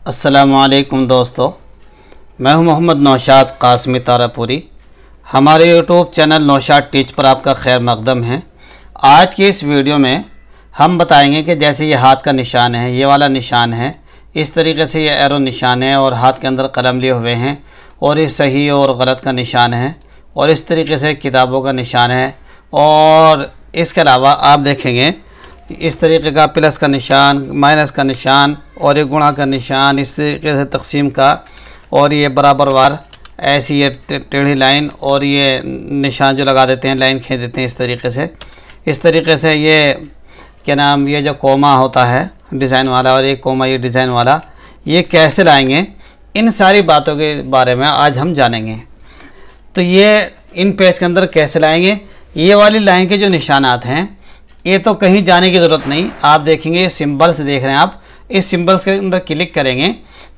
अस्सलामुअलैकुम दोस्तों, मैं हूं मोहम्मद नौशाद कासमी तारापुरी। हमारे यूट्यूब चैनल नौशाद टीच पर आपका खैर मकदम है। आज की इस वीडियो में हम बताएंगे कि जैसे ये हाथ का निशान है, ये वाला निशान है, इस तरीके से ये एरो निशान है और हाथ के अंदर कलम लिए हुए हैं और ये सही और गलत का निशान है और इस तरीके से किताबों का निशान है। और इसके अलावा आप देखेंगे इस तरीके का प्लस का निशान, माइनस का निशान और ये गुणा का निशान, इस तरीके से तकसीम का, और ये बराबर वार ऐसी ये टेढ़ी लाइन और ये निशान जो लगा देते हैं, लाइन खींच देते हैं इस तरीके से ये क्या नाम, ये जो कोमा होता है डिज़ाइन वाला और एक कोमा ये डिज़ाइन वाला, ये कैसे लाएंगे, इन सारी बातों के बारे में आज हम जानेंगे। तो ये इन पेज के अंदर कैसे लाएंगे, ये वाली लाइन के जो निशानात हैं ये तो कहीं जाने की ज़रूरत नहीं। आप देखेंगे ये सिंबल्स देख रहे हैं, आप इस सिंबल्स के अंदर क्लिक करेंगे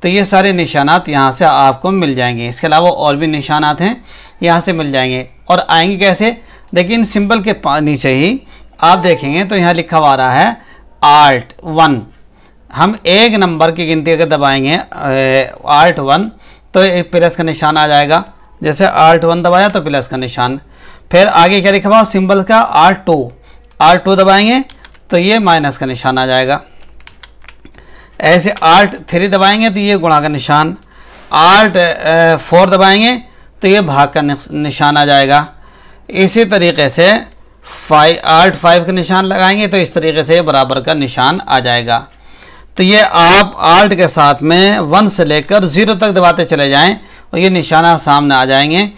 तो ये सारे निशानात यहाँ से आपको मिल जाएंगे। इसके अलावा और भी निशानात हैं यहाँ से मिल जाएंगे। और आएंगे कैसे, देखिए इन सिंबल के नीचे ही आप देखेंगे तो यहाँ लिखा हुआ रहा है Alt 1। हम एक नंबर की गिनती अगर दबाएंगे Alt 1 तो एक प्लस का निशान आ जाएगा। जैसे Alt 1 दबाया तो प्लस का निशान। फिर आगे क्या लिखा हुआ सिंबल का Alt 2 दबाएंगे तो ये माइनस का निशान आ जाएगा। ऐसे Alt 3 दबाएंगे तो ये गुणा का निशान। Alt 4 दबाएंगे तो ये भाग का निशान आ जाएगा। इसी तरीके से Alt 5 का निशान लगाएंगे तो इस तरीके से बराबर का निशान आ जाएगा। तो ये आप Alt के साथ में 1 से लेकर 0 तक दबाते चले जाएं और ये निशाना सामने आ जाएंगे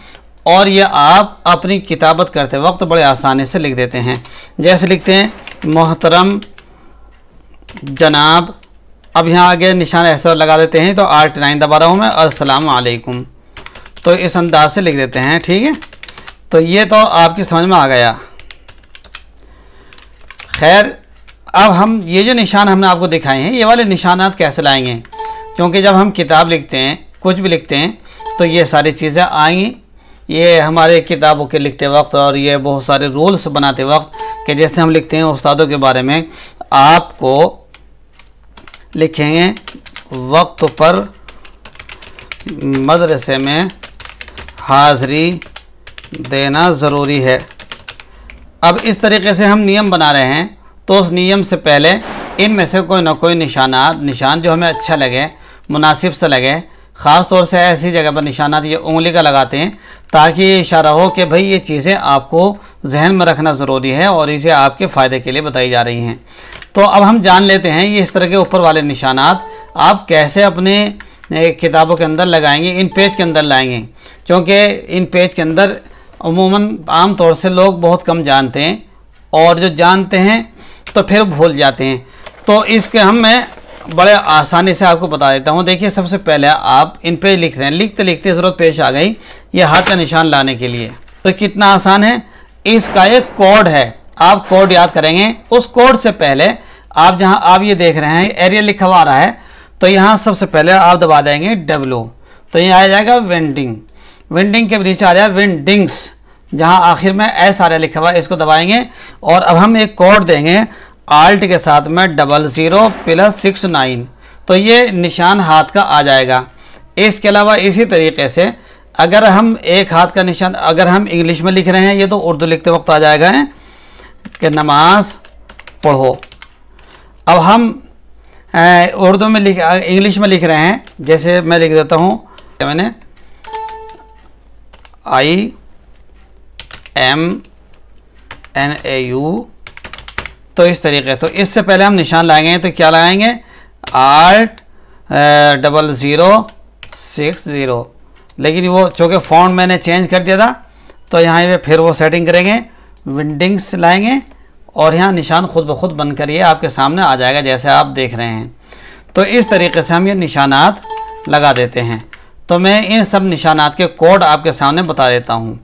और ये आप अपनी किताबत करते वक्त बड़े आसानी से लिख देते हैं। जैसे लिखते हैं मोहतरम जनाब, अब यहाँ आगे निशान ऐसा लगा देते हैं तो Alt 9 दबा रहा हूँ मैं, अस्सलाम वालेकुम, तो इस अंदाज से लिख देते हैं। ठीक है, तो ये तो आपकी समझ में आ गया। खैर, अब हम ये जो निशान हमने आपको दिखाए हैं ये वाले निशानात कैसे लाएंगे, क्योंकि जब हम किताब लिखते हैं, कुछ भी लिखते हैं तो ये सारी चीज़ें आएंगी। ये हमारे किताबों के लिखते वक्त और ये बहुत सारे रूल्स बनाते वक्त कि जैसे हम लिखते हैं उस्तादों के बारे में, आपको लिखेंगे वक्त पर मदरसे में हाज़री देना ज़रूरी है। अब इस तरीके से हम नियम बना रहे हैं तो उस नियम से पहले इनमें से कोई ना कोई निशान जो हमें अच्छा लगे, मुनासिब से लगे, ख़ास तौर से ऐसी जगह पर निशानात ये उंगली का लगाते हैं ताकि ये इशारा हो कि भाई ये चीज़ें आपको जहन में रखना ज़रूरी है और इसे आपके फ़ायदे के लिए बताई जा रही हैं। तो अब हम जान लेते हैं ये इस तरह के ऊपर वाले निशानात आप कैसे अपने किताबों के अंदर लगाएंगे, इन पेज के अंदर लाएंगे, क्योंकि इन पेज के अंदर अमूमन आम तौर से लोग बहुत कम जानते हैं और जो जानते हैं तो फिर भूल जाते हैं। तो इसके मैं बड़े आसानी से आपको बता देता हूँ। देखिए, सबसे पहले आप इन पे लिख रहे हैं, लिखते लिखते ज़रूरत पेश आ गई ये हाथ का निशान लाने के लिए, तो कितना आसान है। इसका एक कोड है, आप कोड याद करेंगे। उस कोड से पहले आप जहाँ आप ये देख रहे हैं एरियल लिखा हुआ आ रहा है तो यहाँ सबसे पहले आप दबा देंगे W, तो ये आ जाएगा वेंडिंग। वेंडिंग के नीचे आ जाएगा वेंडिंग्स, जहाँ आखिर में S आ रहा लिखा हुआ, इसको दबाएंगे और अब हम एक कोड देंगे Alt के साथ में 00+69, तो ये निशान हाथ का आ जाएगा। इसके अलावा इसी तरीके से अगर हम एक हाथ का निशान अगर हम इंग्लिश में लिख रहे हैं, ये तो उर्दू लिखते वक्त आ जाएगा कि नमाज पढ़ो। अब हम उर्दू में इंग्लिश में लिख रहे हैं, जैसे मैं लिख देता हूँ, मैंने IMNAU, तो इस तरीके। तो इससे पहले हम निशान लगाएंगे तो क्या लगाएंगे Alt 0060, लेकिन वो चूँकि फ़ॉन्ट मैंने चेंज कर दिया था तो यहाँ पे फिर वो सेटिंग करेंगे, विंडिंग्स लाएंगे और यहाँ निशान खुद ब खुद बनकर ये आपके सामने आ जाएगा जैसे आप देख रहे हैं। तो इस तरीके से हम ये निशानात लगा देते हैं। तो मैं इन सब निशानात के कोड आपके सामने बता देता हूँ।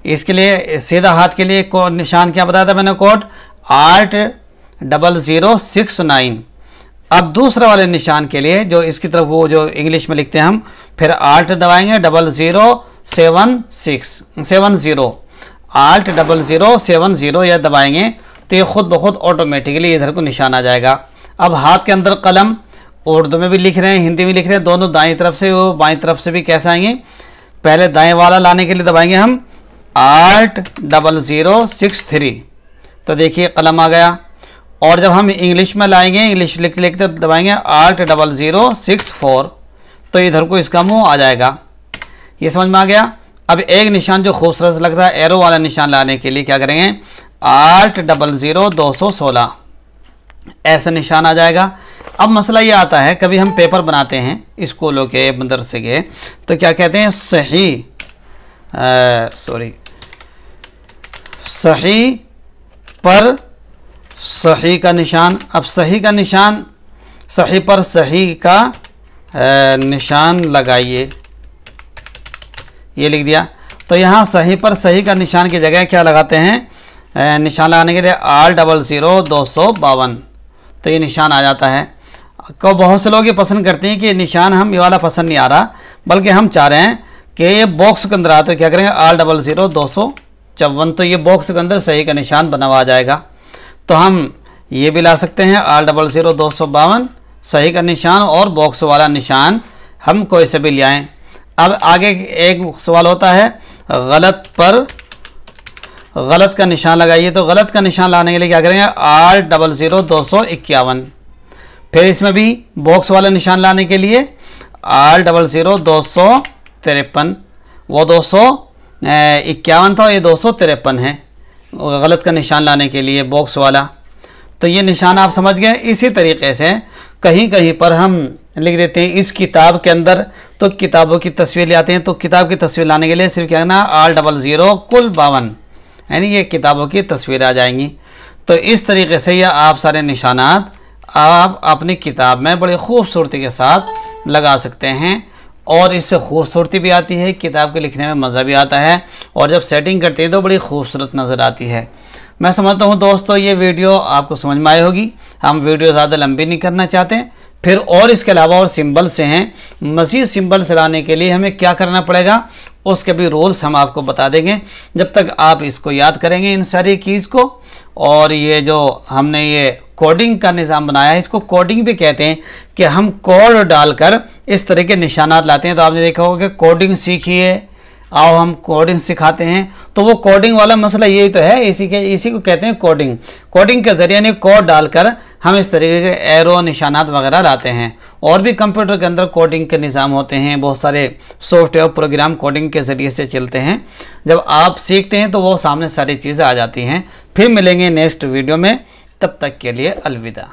इसके लिए सीधा हाथ के लिए निशान क्या बताया था मैंने, कोड Alt 0069। अब दूसरे वाले निशान के लिए जो इसकी तरफ वो जो इंग्लिश में लिखते हैं हम, फिर Alt दबाएंगे 0070, Alt 0070 या दबाएंगे तो ये खुद ब खुद ऑटोमेटिकली इधर को निशान आ जाएगा। अब हाथ के अंदर कलम उर्दू में भी लिख रहे हैं, हिंदी में लिख रहे हैं, दोनों दाएं तरफ से वो बाएं तरफ से भी कैसे आएंगे। पहले दाएं वाला लाने के लिए दबाएंगे हम Alt 0063, तो देखिए कलम आ गया। और जब हम इंग्लिश में लाएंगे, इंग्लिश लिखते दबाएंगे Alt 0064, तो इधर को इसका मुंह आ जाएगा। ये समझ में आ गया। अब एक निशान जो खूबसूरत लगता है एरो वाला निशान लाने के लिए क्या करेंगे, Alt 00216, ऐसा निशान आ जाएगा। अब मसला ये आता है, कभी हम पेपर बनाते हैं स्कूलों के, मदरसे के, तो क्या कहते हैं, सही पर सही का निशान। अब सही का निशान, सही पर सही का निशान लगाइए, ये लिख दिया। तो यहाँ सही पर सही का निशान की जगह क्या लगाते हैं, निशान लगाने के लिए Alt 00252, तो ये निशान आ जाता है। को बहुत से लोग ये पसंद करते हैं कि निशान हम ये वाला पसंद नहीं आ रहा, बल्कि हम चाह रहे हैं कि ये बॉक्स के अंदर आ, तो क्या करेंगे Alt 00254, तो ये बॉक्स के अंदर सही का निशान बना हुआ आ जाएगा। तो हम ये भी ला सकते हैं Alt 00252, सही का निशान और बॉक्स वाला निशान हम कोई से भी ले आएँ। अब आगे एक सवाल होता है, गलत पर गलत का निशान लगाइए। तो गलत का निशान लाने के लिए क्या करेंगे Alt 00251, फिर इसमें भी बॉक्स वाला निशान लाने के लिए Alt 00253, वो 251 था, ये 253 है गलत का निशान लाने के लिए बॉक्स वाला। तो ये निशान आप समझ गए। इसी तरीके से कहीं कहीं पर हम लिख देते हैं इस किताब के अंदर, तो किताबों की तस्वीर ले आते हैं, तो किताब की तस्वीर लाने के लिए सिर्फ क्या करना, Alt 00 कुल 52, यानी ये किताबों की तस्वीर आ जाएंगी। तो इस तरीके से ये आप सारे निशानात आप अपनी किताब में बड़ी खूबसूरती के साथ लगा सकते हैं, और इससे खूबसूरती भी आती है, किताब के लिखने में मज़ा भी आता है, और जब सेटिंग करते हैं तो बड़ी खूबसूरत नज़र आती है। मैं समझता हूँ दोस्तों ये वीडियो आपको समझ में आई होगी। हम वीडियो ज़्यादा लंबी नहीं करना चाहते। फिर और इसके अलावा और सिंबल से हैं, मज़ीद सिंबल से लाने के लिए हमें क्या करना पड़ेगा, उसके भी रूल्स हम आपको बता देंगे। जब तक आप इसको याद करेंगे इन सारी चीज़ को, और ये जो हमने ये कोडिंग का निज़ाम बनाया है, इसको कोडिंग भी कहते हैं कि हम कोड डालकर इस तरह के निशानात लाते हैं। तो आपने देखा होगा कि कोडिंग सीखिए, आओ हम कोडिंग सिखाते हैं। तो वो कोडिंग वाला मसला यही तो है, इसी को कहते हैं कोडिंग। कोडिंग के ज़रिए यानी कोड डालकर हम इस तरीके के एरो निशानात वगैरह लाते हैं। और भी कंप्यूटर के अंदर कोडिंग के निज़ाम होते हैं, बहुत सारे सॉफ्टवेयर प्रोग्राम कोडिंग के ज़रिए से चलते हैं। जब आप सीखते हैं तो वो सामने सारी चीज़ें आ जाती हैं। फिर मिलेंगे नेक्स्ट वीडियो में, तब तक के लिए अलविदा।